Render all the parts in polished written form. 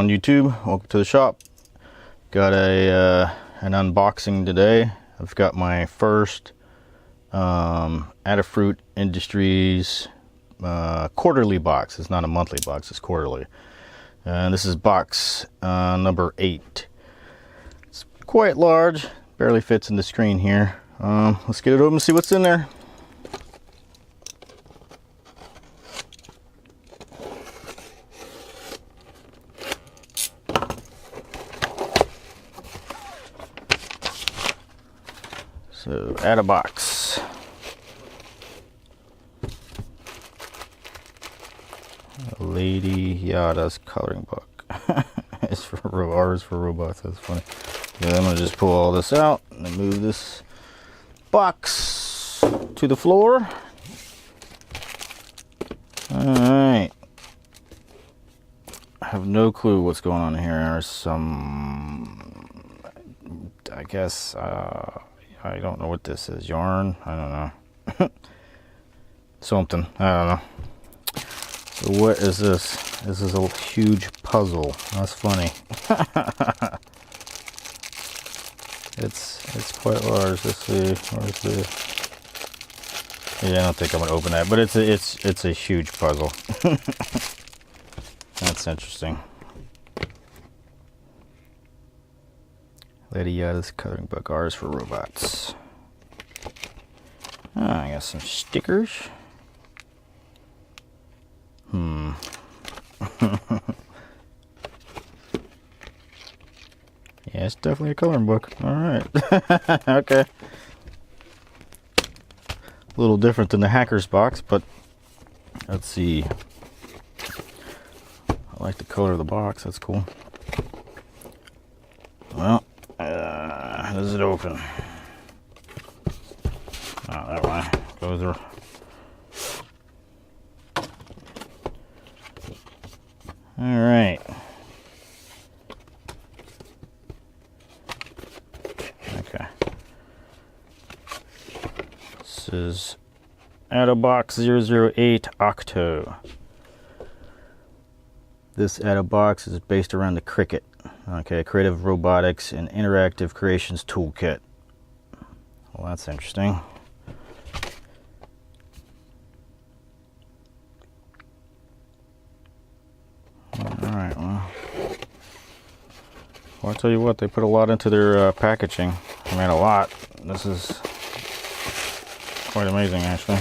on YouTube. Welcome to the shop. Got an unboxing today. I've got my first Adafruit Industries quarterly box. It's not a monthly box, it's quarterly. And this is box number 8. It's quite large, barely fits in the screen here. Let's get it open and see what's in there. So, add a box. Lady Yada's coloring book. It's for ours for robots. That's funny. Yeah, I'm gonna just pull all this out and move this box to the floor. All right. I have no clue what's going on here. There's some, I guess. I don't know what this is. Yarn? I don't know. Something. I don't know. So what is this? This is a huge puzzle. That's funny. It's quite large. Let's see. Where's the? Yeah, I don't think I'm gonna open that, but it's a huge puzzle. That's interesting. Lady Yada's coloring book, ours for robots. I got some stickers. Yeah, it's definitely a coloring book. All right. Okay. A little different than the hacker's box, but let's see. I like the color of the box. That's cool. Well, how does it open? Oh, that way. Go through. All right. Okay. This is Adabox 008 Octo. This Adabox is based around the Cricut. Okay, Creative Robotics and Interactive Creations Toolkit. Well, that's interesting. Alright, well, I'll tell you what, they put a lot into their packaging. I mean, a lot. This is quite amazing, actually.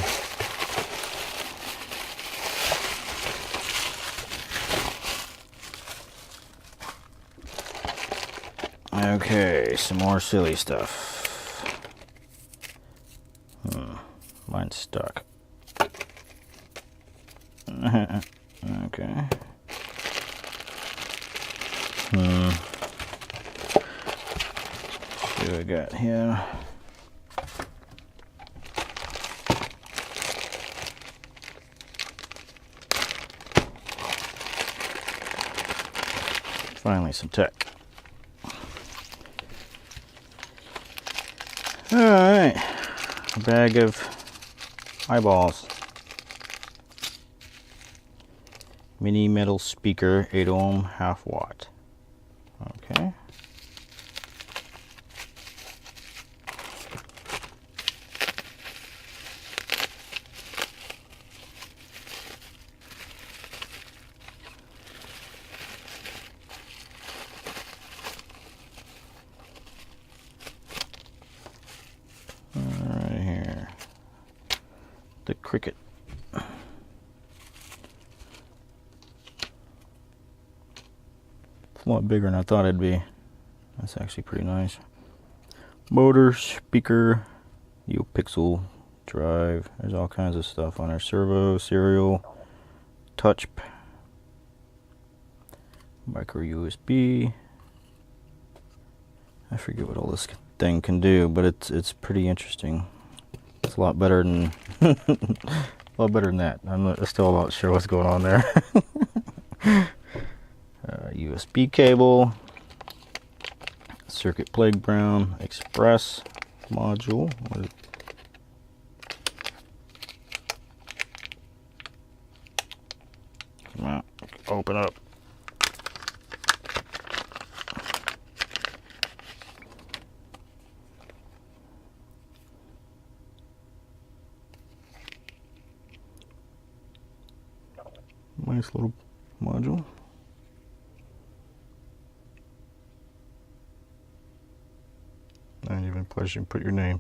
Okay, some more silly stuff. Mine's stuck. Okay. See what I got here. Finally, some tech. Alright, a bag of eyeballs. Mini metal speaker, 8 ohm, half watt. Okay. Right here. The Cricut. It's a lot bigger than I thought it'd be. That's actually pretty nice. Motor, speaker, NeoPixel drive. There's all kinds of stuff on there. Servo, serial, touch, micro USB. I forget what all this thing can do, but it's pretty interesting. It's a lot better than a lot better than that. I'm still not sure what's going on there. USB cable, circuit playground, express module. Come on, open up. Nice little module. Not even a place you can put your name.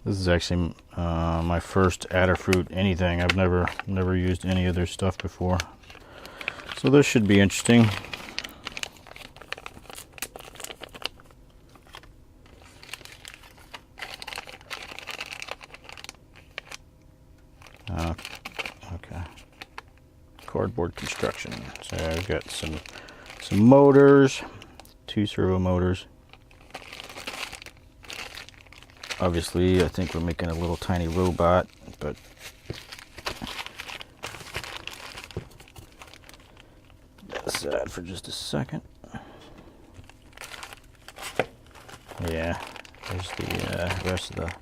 This is actually my first Adafruit anything. I've never used any of their stuff before, so this should be interesting. Okay, cardboard construction. So I've got some motors, 2 servo motors. Obviously, I think we're making a little tiny robot, but aside for just a second. Yeah, there's the rest of the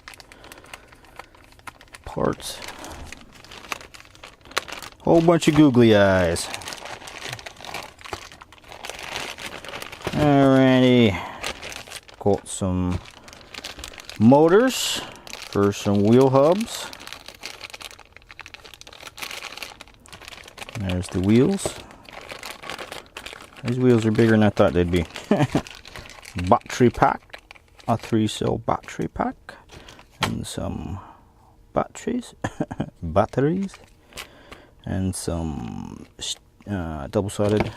parts. Whole bunch of googly eyes. Alrighty, got some motors for some wheel hubs. There's the wheels. These wheels are bigger than I thought they'd be. Battery pack, a 3-cell battery pack, and some batteries, and some double-sided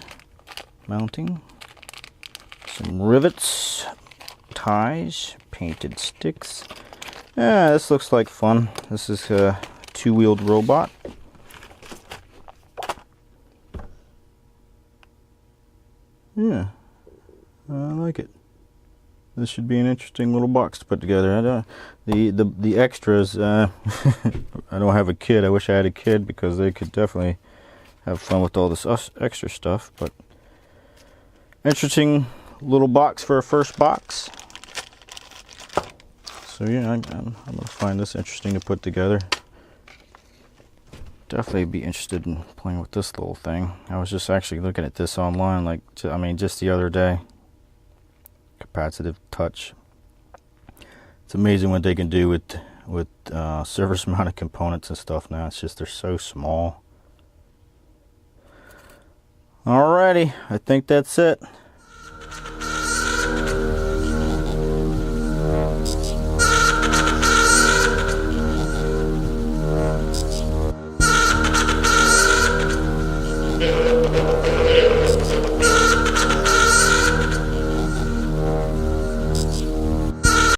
mounting, some rivets, ties, painted sticks. Yeah, this looks like fun. This is a 2-wheeled robot. Yeah, I like it. This should be an interesting little box to put together. I don't, the extras. I don't have a kid. I wish I had a kid because they could definitely have fun with all this extra stuff. But interesting little box for a first box. So yeah, I'm gonna find this interesting to put together. Definitely be interested in playing with this little thing. I was just actually looking at this online, like, I mean, just the other day. Capacitive touch. It's amazing what they can do with surface mounted components and stuff now. It's just they're so small. Alrighty, I think that's it.